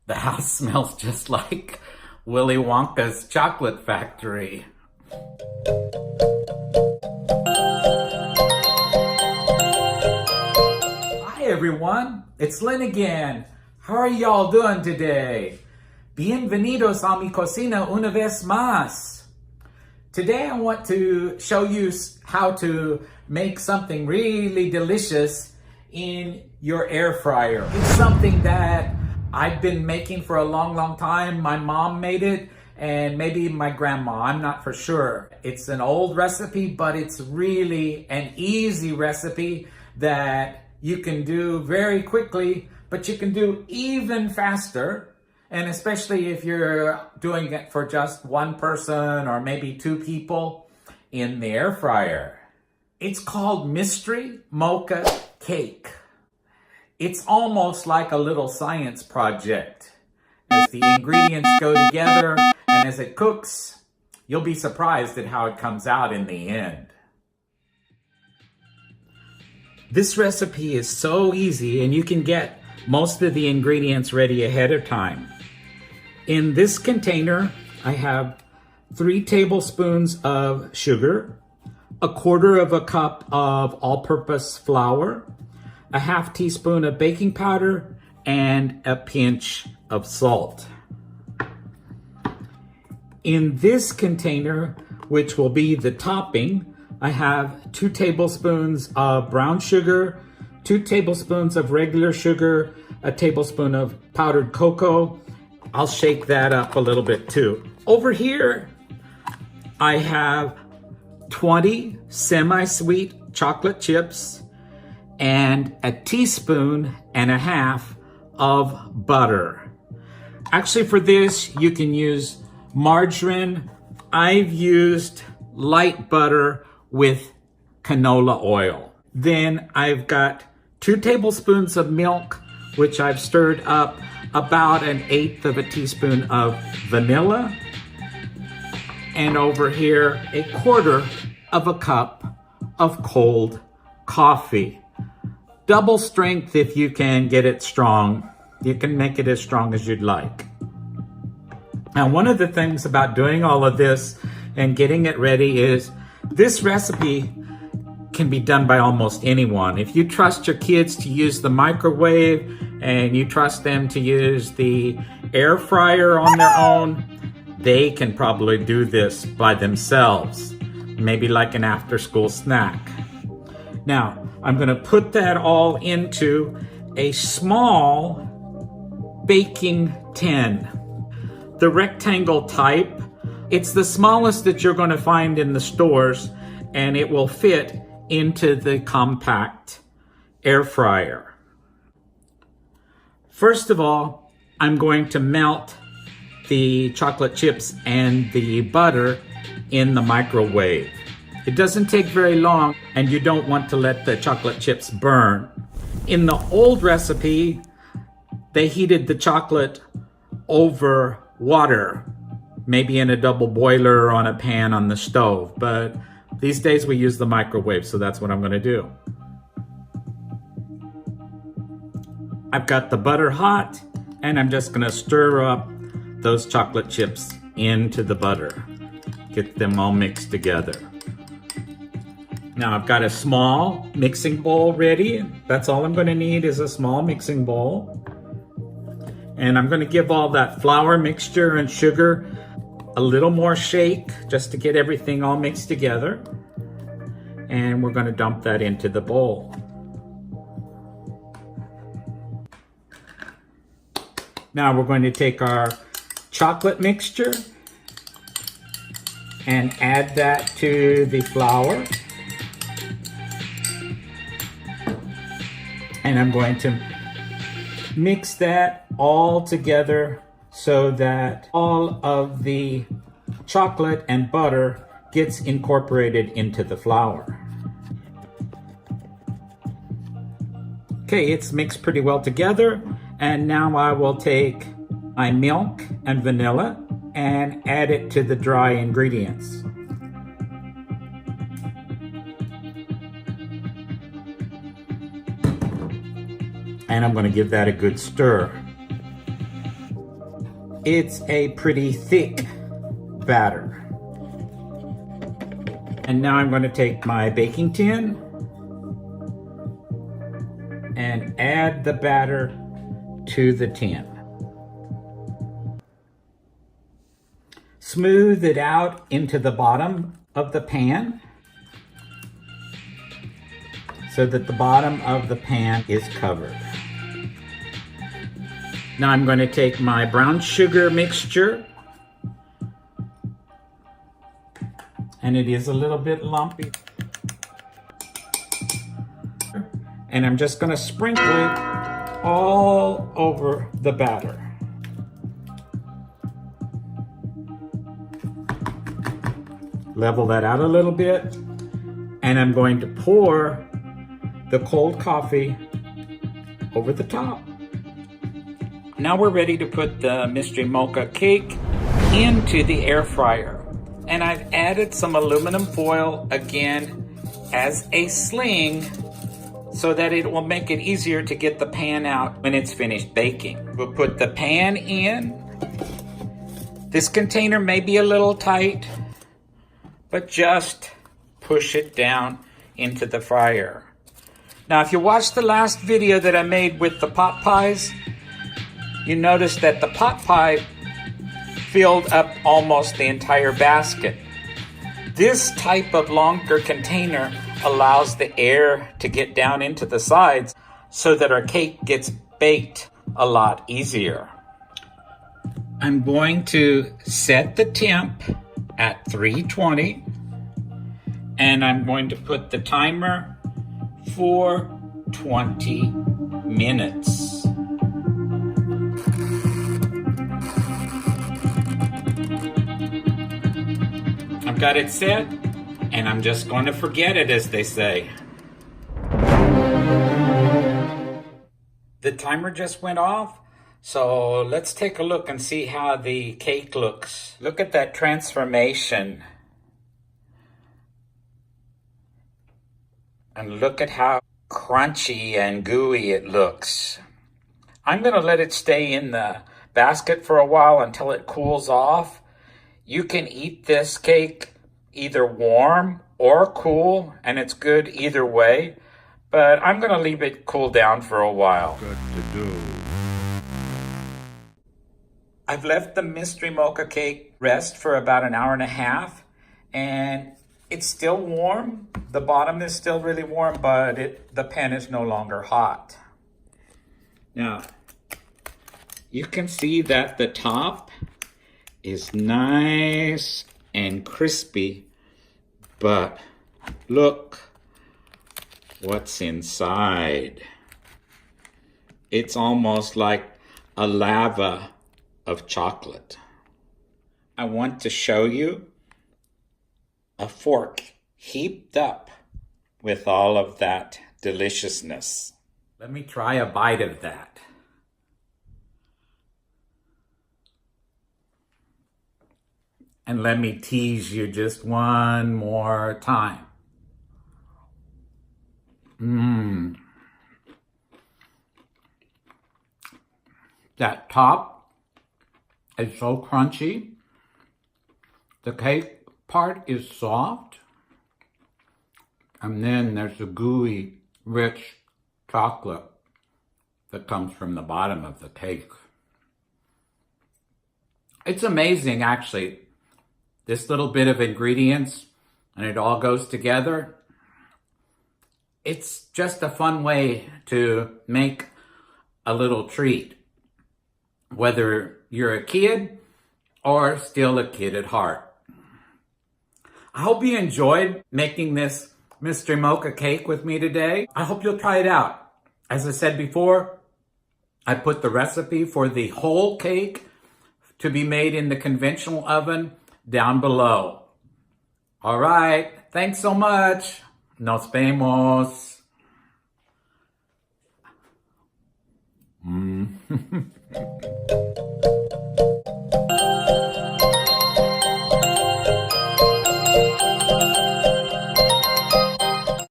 The house smells just like Willy Wonka's chocolate factory. Hi everyone, it's Lynn again. How are y'all doing today? Bienvenidos a mi cocina una vez más. Today I want to show you how to make something really delicious in your air fryer. It's something that I've been making for a long time. My mom made it, and maybe my grandma, I'm not for sure. It's an old recipe, but it's really an easy recipe that you can do very quickly, but you can do even faster. And especially if you're doing it for just one person or maybe two people in the air fryer. It's called Mystery Mocha Cake. It's almost like a little science project. As the ingredients go together and as it cooks, you'll be surprised at how it comes out in the end. This recipe is so easy, and you can get most of the ingredients ready ahead of time. In this container, I have 3 tablespoons of sugar, 1/4 cup of all-purpose flour, a 1/2 teaspoon of baking powder, and a pinch of salt. In this container, which will be the topping, I have 2 tablespoons of brown sugar, 2 tablespoons of regular sugar, a tablespoon of powdered cocoa. I'll shake that up a little bit too. Over here, I have 20 semi-sweet chocolate chips and a 1.5 teaspoons of butter. Actually, for this, you can use margarine. I've used light butter with canola oil. Then I've got 2 tablespoons of milk, which I've stirred up, about 1/8 teaspoon of vanilla. And over here, 1/4 cup of cold coffee. Double strength if you can get it strong. You can make it as strong as you'd like. Now, one of the things about doing all of this and getting it ready is this recipe can be done by almost anyone. If you trust your kids to use the microwave and you trust them to use the air fryer on their own, they can probably do this by themselves, maybe like an after-school snack. Now, I'm going to put that all into a small baking tin. The rectangle type, it's the smallest that you're going to find in the stores, and it will fit into the compact air fryer. First of all, I'm going to melt the chocolate chips and the butter in the microwave. It doesn't take very long, and you don't want to let the chocolate chips burn. In the old recipe, they heated the chocolate over water, maybe in a double boiler or on a pan on the stove, but these days we use the microwave, so that's what I'm going to do. I've got the butter hot, and I'm just going to stir up those chocolate chips into the butter. Get them all mixed together. Now I've got a small mixing bowl ready. That's all I'm going to need is a small mixing bowl. And I'm going to give all that flour mixture and sugar a little more shake just to get everything all mixed together. And we're going to dump that into the bowl. Now we're going to take our chocolate mixture and add that to the flour. And I'm going to mix that all together so that all of the chocolate and butter gets incorporated into the flour. Okay, it's mixed pretty well together. And now I will take my milk and vanilla and add it to the dry ingredients. And I'm going to give that a good stir. it's a pretty thick batter. And now I'm going to take my baking tin and add the batter to the tin. Smooth it out into the bottom of the pan so that the bottom of the pan is covered. Now I'm going to take my brown sugar mixture, and it is a little bit lumpy, and I'm just going to sprinkle it all over the batter. Level that out a little bit, and I'm going to pour the cold coffee over the top. Now we're ready to put the Mystery Mocha cake into the air fryer. And I've added some aluminum foil again as a sling so that it will make it easier to get the pan out when it's finished baking. We'll put the pan in. This container may be a little tight, but just push it down into the fryer. Now, if you watched the last video that I made with the pot pies, you notice that the pot pie filled up almost the entire basket. This type of longer container allows the air to get down into the sides so that our cake gets baked a lot easier. I'm going to set the temp at 320, and I'm going to put the timer for 20 minutes. I've got it set, and I'm just going to forget it, as they say. The timer just went off, so let's take a look and see how the cake looks. Look at that transformation. And look at how crunchy and gooey it looks. I'm going to let it stay in the basket for a while until it cools off. You can eat this cake either warm or cool, and it's good either way. But I'm going to leave it cool down for a while. Good to do. I've left the Mystery Mocha cake rest for about an hour and a half, and it's still warm. The bottom is still really warm, but the pan is no longer hot. Now, you can see that the top is nice and crispy, but look what's inside. It's almost like a lava of chocolate. I want to show you a fork heaped up with all of that deliciousness. Let me try a bite of that. And let me tease you just one more time. That top is so crunchy. The cake part is soft. And then there's the gooey, rich chocolate that comes from the bottom of the cake. It's amazing, actually. This little bit of ingredients, and it all goes together. It's just a fun way to make a little treat, whether you're a kid or still a kid at heart. I hope you enjoyed making this Mystery Mocha cake with me today. I hope you'll try it out. As I said before, I put the recipe for the whole cake to be made in the conventional oven down below. All right, thanks so much. Nos vemos.